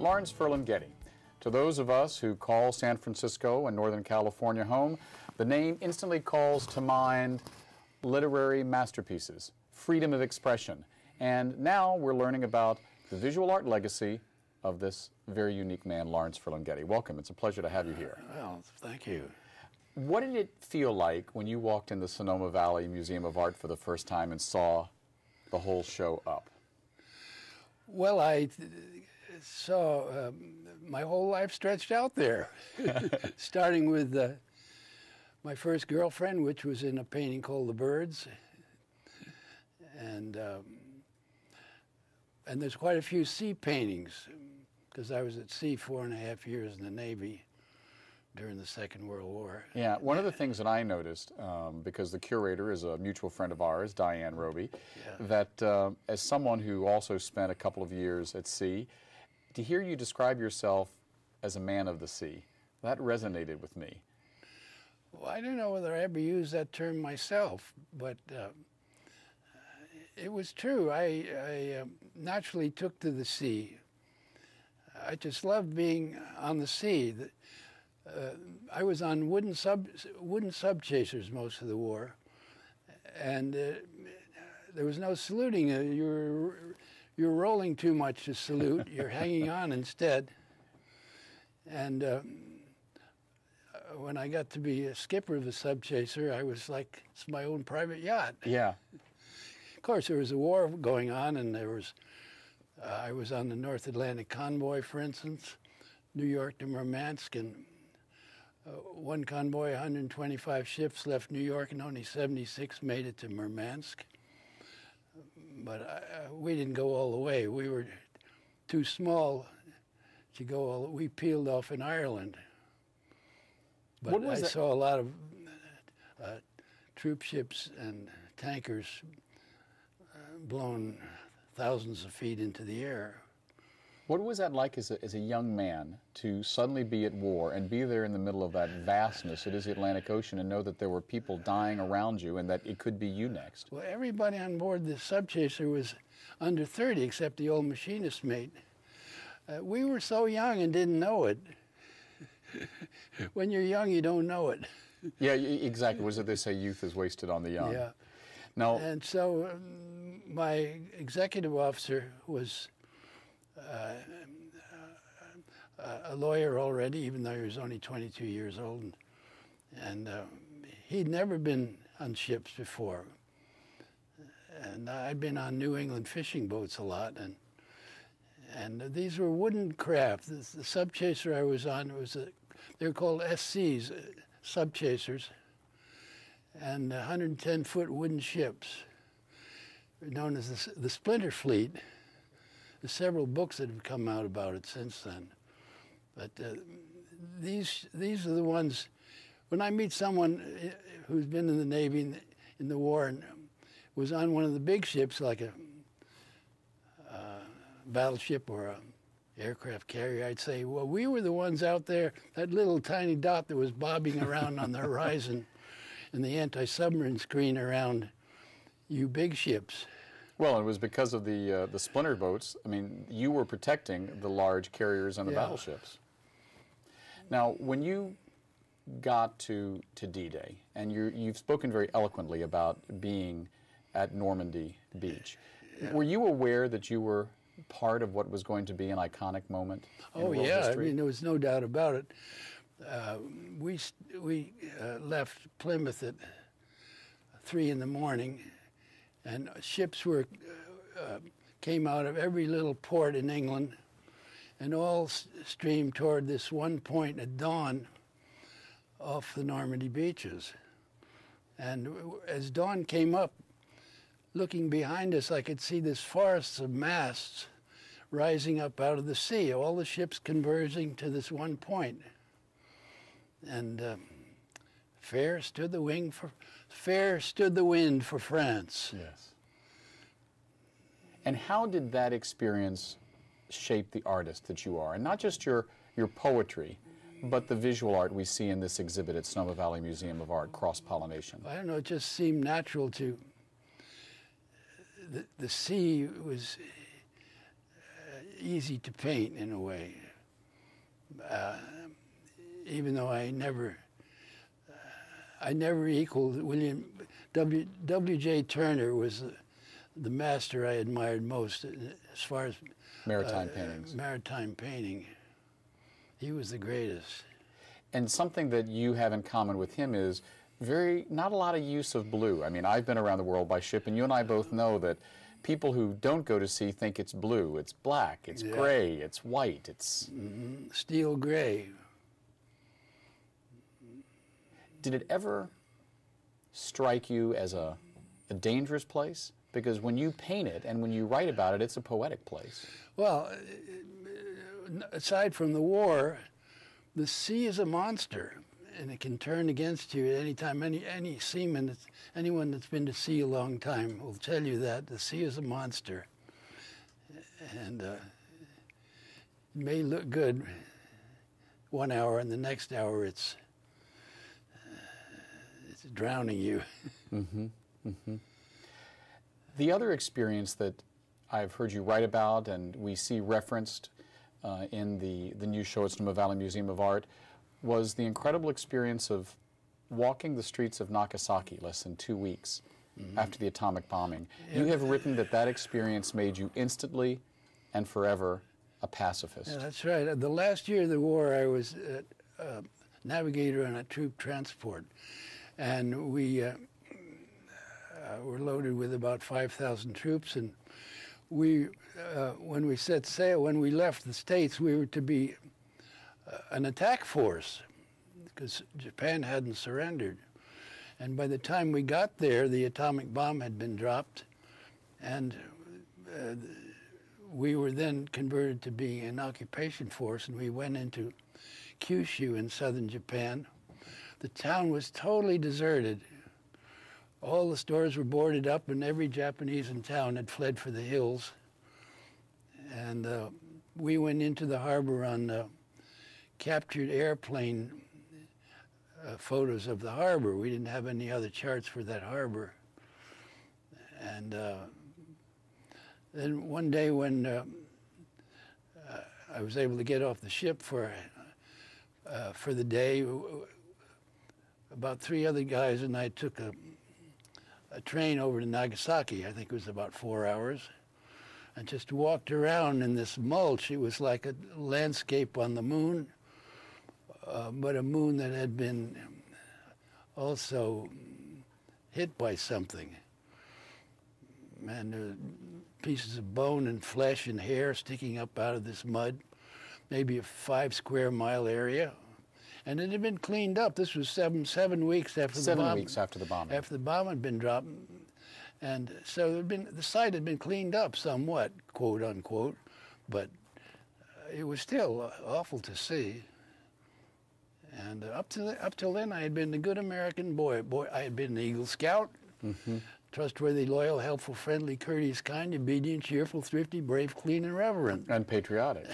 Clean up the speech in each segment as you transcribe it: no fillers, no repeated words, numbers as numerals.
Lawrence Ferlinghetti. To those of us who call San Francisco and Northern California home, the name instantly calls to mind literary masterpieces, freedom of expression, and now we're learning about the visual art legacy of this very unique man, Lawrence Ferlinghetti. Welcome. It's a pleasure to have you here. Well, thank you. What did it feel like when you walked in the Sonoma Valley Museum of Art for the first time and saw the whole show up? Well, I saw my whole life stretched out there, starting with my first girlfriend, which was in a painting called The Birds. And there's quite a few sea paintings, because I was at sea 4.5 years in the Navy during the Second World War. Yeah, one of the things that I noticed, because the curator is a mutual friend of ours, Diane Roby, that as someone who also spent a couple of years at sea, to hear you describe yourself as a man of the sea, that resonated with me. Well, I don't know whether I ever used that term myself, but it was true. I naturally took to the sea. I just loved being on the sea. I was on wooden sub chasers most of the war, and there was no saluting. You're rolling too much to salute. You're hanging on instead. And when I got to be a skipper of a sub chaser, I was like, it's my own private yacht. Yeah. Of course, there was a war going on, and I was on the North Atlantic convoy, for instance, New York to Murmansk, and one convoy, 125 ships left New York, and only 76 made it to Murmansk. But we didn't go all the way. We were too small to go all. We peeled off in Ireland. But I saw a lot of troop ships and tankers blown thousands of feet into the air. What was that like as a young man to suddenly be at war and be there in the middle of that vastness that is the Atlantic Ocean and know that there were people dying around you and that it could be you next? Well, everybody on board the subchaser was under 30 except the old machinist mate. We were so young and didn't know it. When you're young, you don't know it. Yeah, exactly. What is it they say, youth is wasted on the young? Yeah. Now, and so my executive officer was a lawyer already, even though he was only 22 years old. And he'd never been on ships before. And I'd been on New England fishing boats a lot. And these were wooden craft. The subchaser I was on, they were called SCs, subchasers, and 110-foot wooden ships, known as the Splinter Fleet. There's several books that have come out about it since then. But these are the ones, when I meet someone who's been in the Navy in the war and was on one of the big ships, like a battleship or a aircraft carrier, I'd say, well, we were the ones out there, that little tiny dot that was bobbing around on the horizon and the anti-submarine screen around you big ships. Well, it was because of the splinter boats. I mean, you were protecting the large carriers and the battleships. Now, when you got to D-Day, and you've spoken very eloquently about being at Normandy Beach, were you aware that you were part of what was going to be an iconic moment in world history? I mean, there was no doubt about it. We left Plymouth at 3 in the morning, and ships came out of every little port in England and all streamed toward this one point at dawn off the Normandy beaches. And as dawn came up, looking behind us, I could see this forest of masts rising up out of the sea, all the ships converging to this one point. And fair stood the wind for France. Yes. And how did that experience shape the artist that you are? And not just your poetry, but the visual art we see in this exhibit at Sonoma Valley Museum of Art, Cross-Pollination. I don't know, it just seemed natural to... The sea was... easy to paint in a way. Even though I never equaled William W.J. Turner was the master I admired most as far as Maritime paintings. Maritime painting. He was the greatest. And something that you have in common with him is not a lot of use of blue. I mean, I've been around the world by ship, and you and I both know that people who don't go to sea think it's blue, it's black, it's gray, it's white, it's... Steel gray. Did it ever strike you as a dangerous place? Because when you paint it and when you write about it, it's a poetic place. Well, aside from the war, the sea is a monster, and it can turn against you at any time. Any seaman, anyone that's been to sea a long time will tell you that the sea is a monster, and it may look good 1 hour, and the next hour it's drowning you. The other experience that I've heard you write about and we see referenced in the new show at Sonoma Valley Museum of Art was the incredible experience of walking the streets of Nagasaki less than 2 weeks after the atomic bombing. You have written that that experience made you instantly and forever a pacifist. Yeah, that's right. The last year of the war, I was a navigator on a troop transport, and we were loaded with about 5,000 troops, and we, when we set sail, when we left the States, we were to be an attack force because Japan hadn't surrendered. And by the time we got there, the atomic bomb had been dropped, and we were then converted to being an occupation force, and we went into Kyushu in southern Japan. The town was totally deserted. All the stores were boarded up, and every Japanese in town had fled for the hills. And we went into the harbor on captured airplane photos of the harbor. We didn't have any other charts for that harbor. And then one day when I was able to get off the ship for the day, about 3 other guys and I took a train over to Nagasaki. I think it was about 4 hours, and just walked around in this mulch. It was like a landscape on the moon, but a moon that had been also hit by something. And pieces of bone and flesh and hair sticking up out of this mud, maybe a 5 square mile area. And it had been cleaned up. This was seven weeks after the bomb. 7 weeks after the bombing. After the bomb had been dropped. And so the site had been cleaned up somewhat, quote unquote, but it was still awful to see. And up till then, I had been a good American boy. I had been an Eagle Scout, trustworthy, loyal, helpful, friendly, courteous, kind, obedient, cheerful, thrifty, brave, clean, and reverent. And patriotic,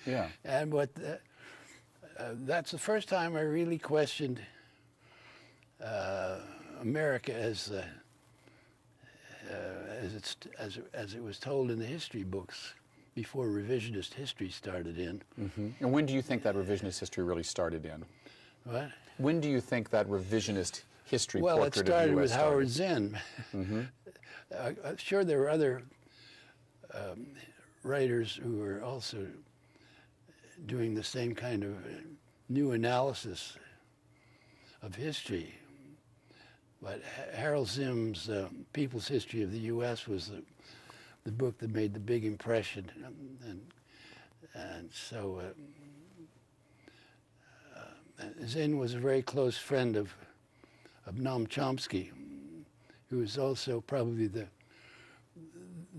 yeah. And what... that's the first time I really questioned America as it was told in the history books before revisionist history started in. And when do you think that revisionist history really stared in? What? When do you think that revisionist history well, portrait it started of the U.S. with Howard Zinn. I'm sure there were other writers who were also doing the same kind of new analysis of history. But Harold Zinn's People's History of the U.S. was the book that made the big impression. And so Zinn was a very close friend of Noam Chomsky, who is also probably the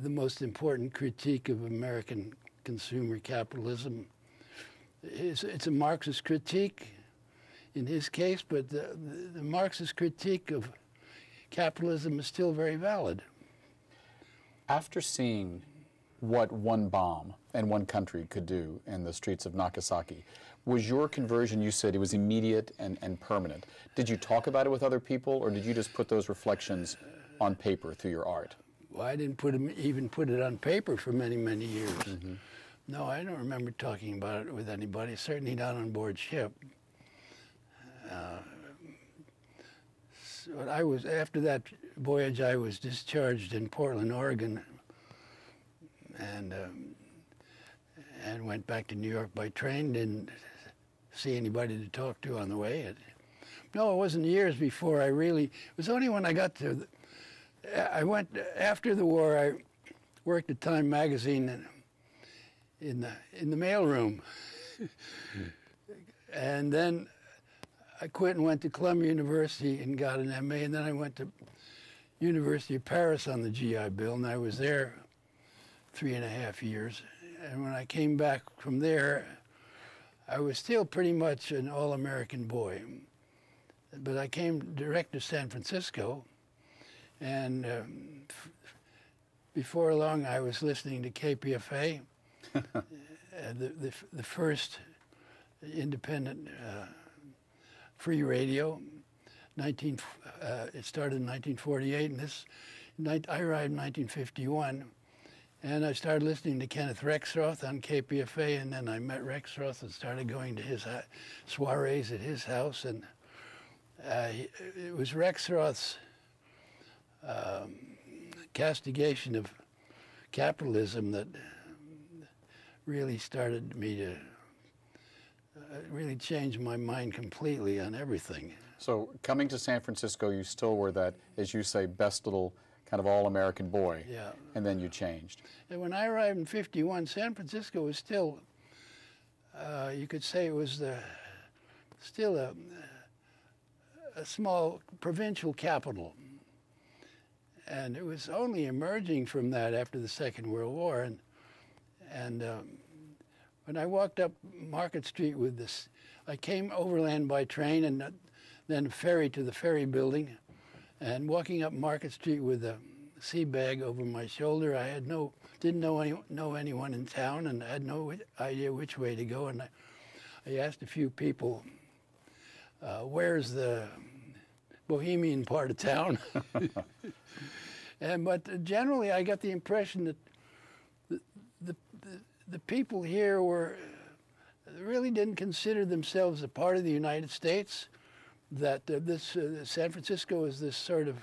most important critique of American consumer capitalism. It's a Marxist critique in his case, but the Marxist critique of capitalism is still very valid. After seeing what one bomb and one country could do in the streets of Nagasaki, was your conversion, you said it was immediate and permanent. Did you talk about it with other people, or did you just put those reflections on paper through your art? Well, I didn't even put it on paper for many, many years. No, I don't remember talking about it with anybody, certainly not on board ship. So after that voyage, I was discharged in Portland, Oregon, and went back to New York by train. Didn't see anybody to talk to on the way. No, it wasn't years before I really, it was only when I got to, I went, after the war, I worked at Time magazine in the mailroom. And then I quit and went to Columbia University and got an MA, and then I went to University of Paris on the GI Bill, and I was there 3.5 years. And when I came back from there, I was still pretty much an all-American boy. But I came direct to San Francisco, and before long I was listening to KPFA, the first independent free radio. It started in 1948, and I arrived in 1951. And I started listening to Kenneth Rexroth on KPFA, and then I met Rexroth and started going to his soirees at his house. And it was Rexroth's castigation of capitalism that really started me to really change my mind completely on everything. So coming to San Francisco, you still were that, as you say, best little kind of all-American boy. Yeah. And then you changed. And when I arrived in '51, San Francisco was still, you could say it was still a small provincial capital. And it was only emerging from that after the Second World War. And when I walked up Market Street with this, I came overland by train and then ferry to the ferry building. And walking up Market Street with a sea bag over my shoulder, I didn't know anyone in town, and had no idea which way to go. And I asked a few people, where's the bohemian part of town? But generally, I got the impression that the people here really didn't consider themselves a part of the United States. That San Francisco is this sort of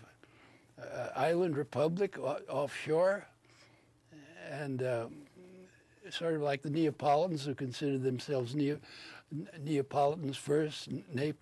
island republic offshore, and sort of like the Neapolitans, who considered themselves Neapolitans first,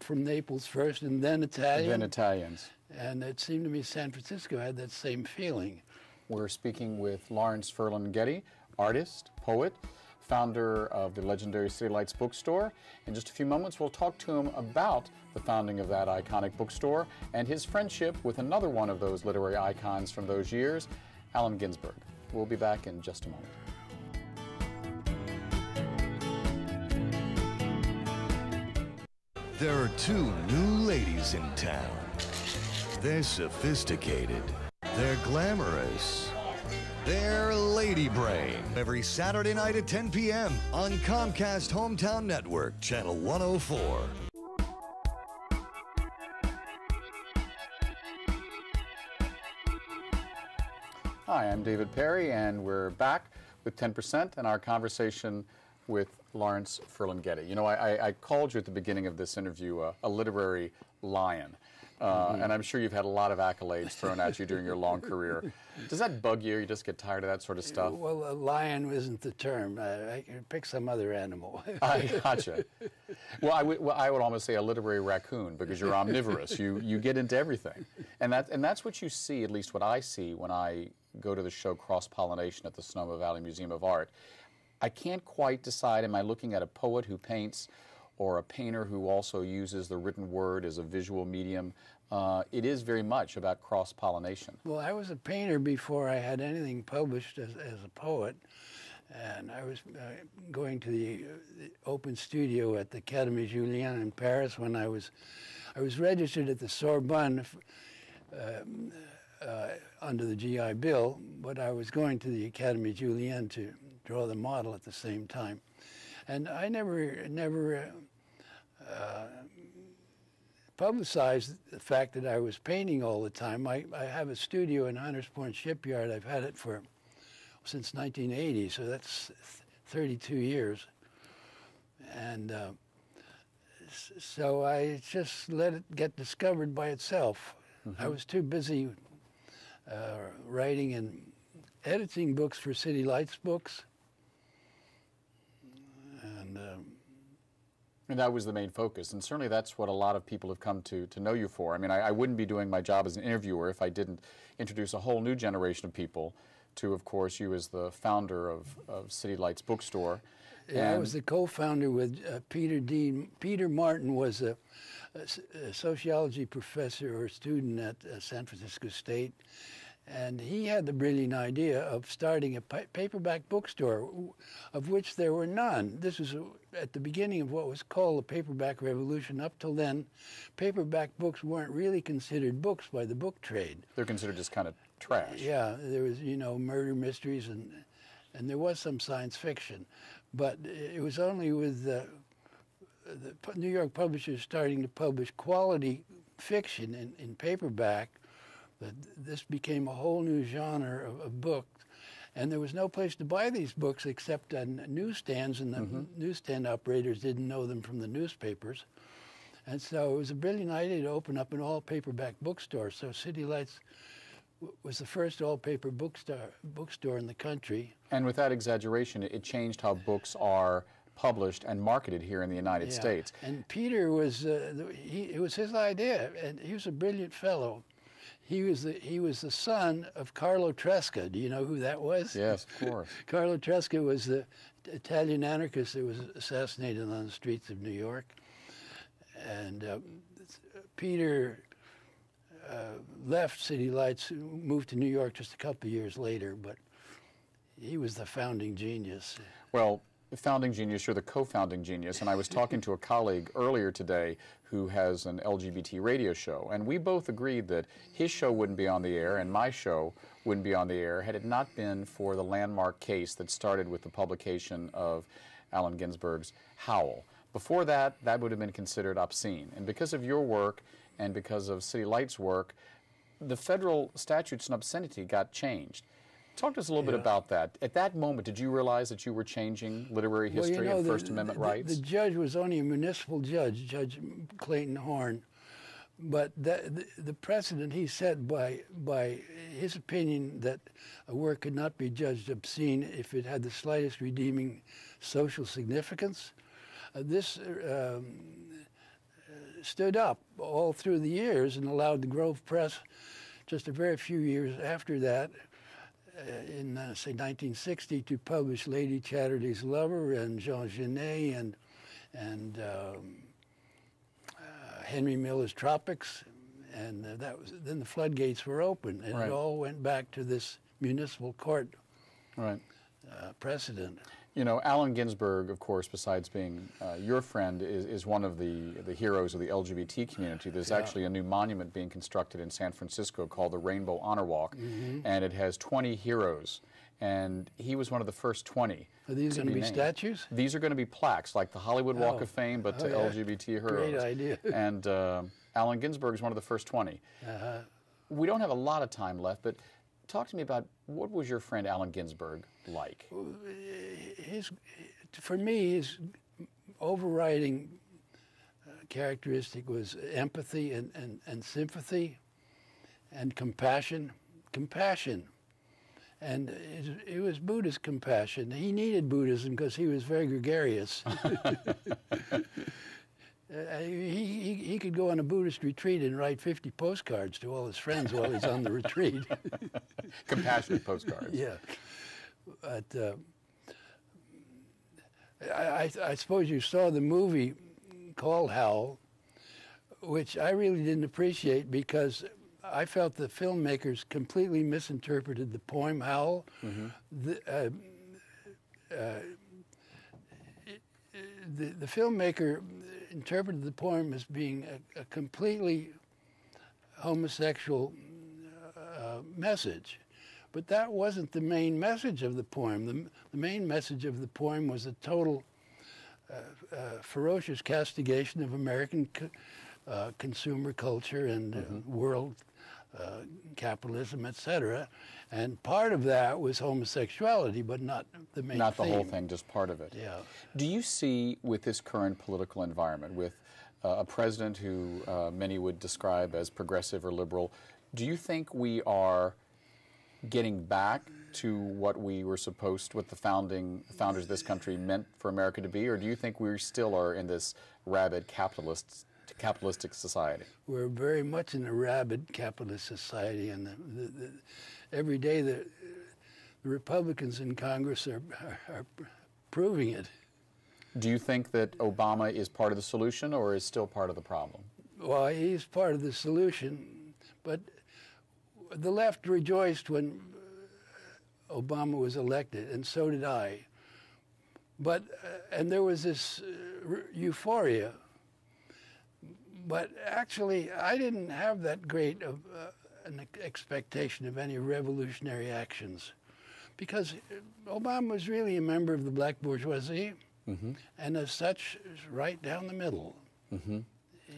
from Naples first, and then Italian. Then Italians. And it seemed to me San Francisco had that same feeling. We're speaking with Lawrence Ferlinghetti, artist, poet, founder of the legendary City Lights bookstore. In just a few moments, we'll talk to him about the founding of that iconic bookstore and his friendship with another one of those literary icons from those years, Allen Ginsberg. We'll be back in just a moment. There are two new ladies in town. They're sophisticated. They're glamorous. They're Lady Brain. Every Saturday night at 10 p.m. on Comcast Hometown Network, Channel 104. Hi, I'm David Perry, and we're back with 10% and our conversation with Lawrence Ferlinghetti. You know, I called you at the beginning of this interview a literary lion. And I'm sure you've had a lot of accolades thrown at you during your long career. Does that bug you? You just get tired of that sort of stuff? Well, a lion isn't the term. I can pick some other animal. I gotcha. Well, I would almost say a literary raccoon, because you're omnivorous. You get into everything. And that's what you see, at least what I see when I go to the show Cross-Pollination at the Sonoma Valley Museum of Art. I can't quite decide, am I looking at a poet who paints or a painter who also uses the written word as a visual medium? It is very much about cross-pollination. Well, I was a painter before I had anything published as a poet, and I was going to the open studio at the Académie Julian in Paris when I was registered at the Sorbonne under the GI Bill, but I was going to the Académie Julian to draw the model at the same time. And I never publicized the fact that I was painting all the time. I have a studio in Hunters Point Shipyard. I've had it since 1980, so that's 32 years. And so I just let it get discovered by itself. I was too busy writing and editing books for City Lights Books. And that was the main focus, and certainly that's what a lot of people have come to know you for. I mean, I wouldn't be doing my job as an interviewer if I didn't introduce a whole new generation of people to, of course, you as the founder of City Lights Bookstore. Yeah, I was the co-founder with Peter Dean. Peter Martin was a sociology professor or student at San Francisco State, and he had the brilliant idea of starting a paperback bookstore, of which there were none. This was at the beginning of what was called the paperback revolution. Up till then, paperback books weren't really considered books by the book trade. They're considered just kind of trash. Yeah, there was, you know, murder mysteries, and there was some science fiction. But it was only with the New York publishers starting to publish quality fiction in paperback that this became a whole new genre of books. And there was no place to buy these books except on newsstands, and the newsstand operators didn't know them from the newspapers. And so it was a brilliant idea to open up an all-paperback bookstore. So City Lights was the first all-paper bookstore in the country. And without exaggeration, it changed how books are published and marketed here in the United States. And Peter was, it was his idea, and he was a brilliant fellow. He was the son of Carlo Tresca. Do you know who that was? Yes, of course. Carlo Tresca was the Italian anarchist that was assassinated on the streets of New York. And Peter left City Lights, moved to New York just a couple of years later, but he was the founding genius. Well, the founding genius, you're the co-founding genius, and I was talking to a colleague earlier today who has an LGBT radio show, and we both agreed that his show wouldn't be on the air and my show wouldn't be on the air had it not been for the landmark case that started with the publication of Allen Ginsberg's Howl. Before that, that would have been considered obscene, and because of your work and because of City Lights' work, the federal statutes on obscenity got changed. Talk to us a little bit about that. At that moment, did you realize that you were changing literary history and First Amendment rights? The judge was only a municipal judge, Judge Clayton Horn, but the precedent he set by his opinion that a work could not be judged obscene if it had the slightest redeeming social significance, this stood up all through the years and allowed the Grove Press, just a very few years after that, in, say, 1960, to publish Lady Chatterley's Lover and Jean Genet and Henry Miller's Tropics, and then the floodgates were open, and it all went back to this municipal court precedent. You know, Allen Ginsberg, of course, besides being your friend, is one of the heroes of the LGBT community. There's actually a new monument being constructed in San Francisco called the Rainbow Honor Walk, and it has 20 heroes, and he was one of the first 20. Are these going to be statues? These are going to be plaques, like the Hollywood Walk of Fame, but to LGBT heroes. Great idea. And Allen Ginsberg is one of the first 20. We don't have a lot of time left, but talk to me about what was your friend Allen Ginsberg like? For me, his overriding characteristic was empathy and sympathy and compassion. And it was Buddhist compassion. He needed Buddhism because he was very gregarious. He could go on a Buddhist retreat and write 50 postcards to all his friends while he's on the retreat. Compassionate postcards. Yeah. But I suppose you saw the movie called Howl, which I really didn't appreciate because I felt the filmmakers completely misinterpreted the poem Howl. The filmmaker interpreted the poem as being a completely homosexual message. But that wasn't the main message of the poem. The main message of the poem was a total ferocious castigation of American consumer culture and world capitalism, etc. And part of that was homosexuality, but not the main Not the theme. whole thing, just part of it. Yeah. Do you see, with this current political environment, with a president who many would describe as progressive or liberal, do you think we are getting back to what we were supposed, what the founders of this country meant for America to be, or do you think we still are in this rabid capitalistic society? We're very much in a rabid capitalist society, and every day the Republicans in Congress are proving it. Do you think that Obama is part of the solution or is still part of the problem? Well, he's part of the solution, but the left rejoiced when Obama was elected, and so did I. But and there was this euphoria. But actually, I didn't have that great of an expectation of any revolutionary actions, because Obama was really a member of the black bourgeoisie, and as such, right down the middle.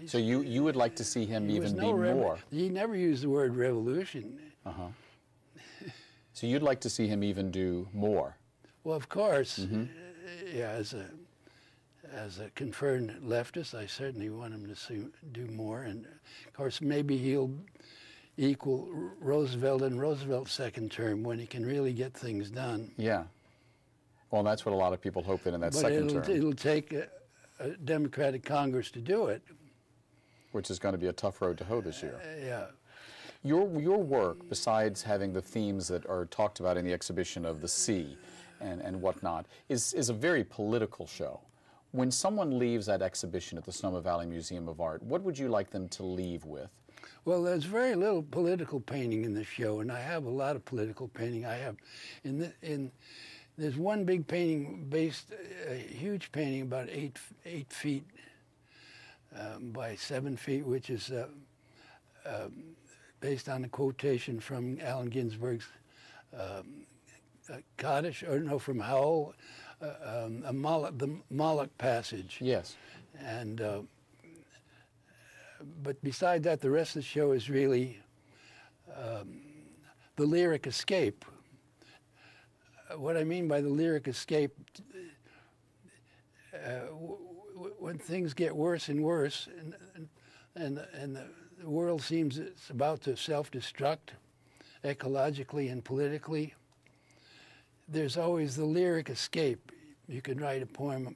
So you would like to see him even be more? He never used the word revolution. So you'd like to see him even do more? Well, of course, yeah. As a confirmed leftist, I certainly want him to do more, and of course, maybe he'll equal Roosevelt in Roosevelt's second term when he can really get things done. Yeah. Well, that's what a lot of people hope that in that second term. But it'll take a Democratic Congress to do it. Which is going to be a tough road to hoe this year. Yeah. Your work, besides having the themes that are talked about in the exhibition of the sea and whatnot, is a very political show. When someone leaves that exhibition at the Sonoma Valley Museum of Art, what would you like them to leave with? Well, there's very little political painting in the show, and I have a lot of political painting. I have, there's one big painting a huge painting about 8 feet by 7 feet, which is based on a quotation from Allen Ginsberg's Kaddish, or no, from Howell, the Moloch passage. Yes. And but beside that, the rest of the show is really the lyric escape. What I mean by the lyric escape, when things get worse and worse, and the world seems it's about to self-destruct ecologically and politically, there's always the lyric escape. You can write a poem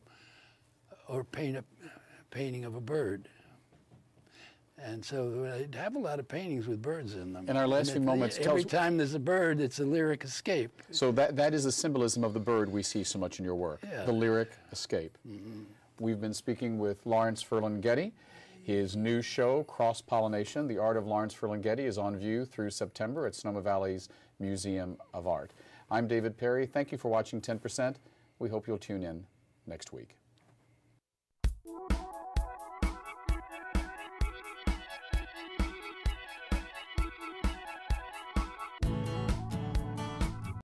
or paint a painting of a bird. And so I have a lot of paintings with birds in them. In our last few moments, every time there's a bird, it's a lyric escape. So that is the symbolism of the bird we see so much in your work, the lyric escape. We've been speaking with Lawrence Ferlinghetti. His new show, Cross-Pollination, The Art of Lawrence Ferlinghetti, is on view through September at Sonoma Valley's Museum of Art. I'm David Perry. Thank you for watching 10%. We hope you'll tune in next week.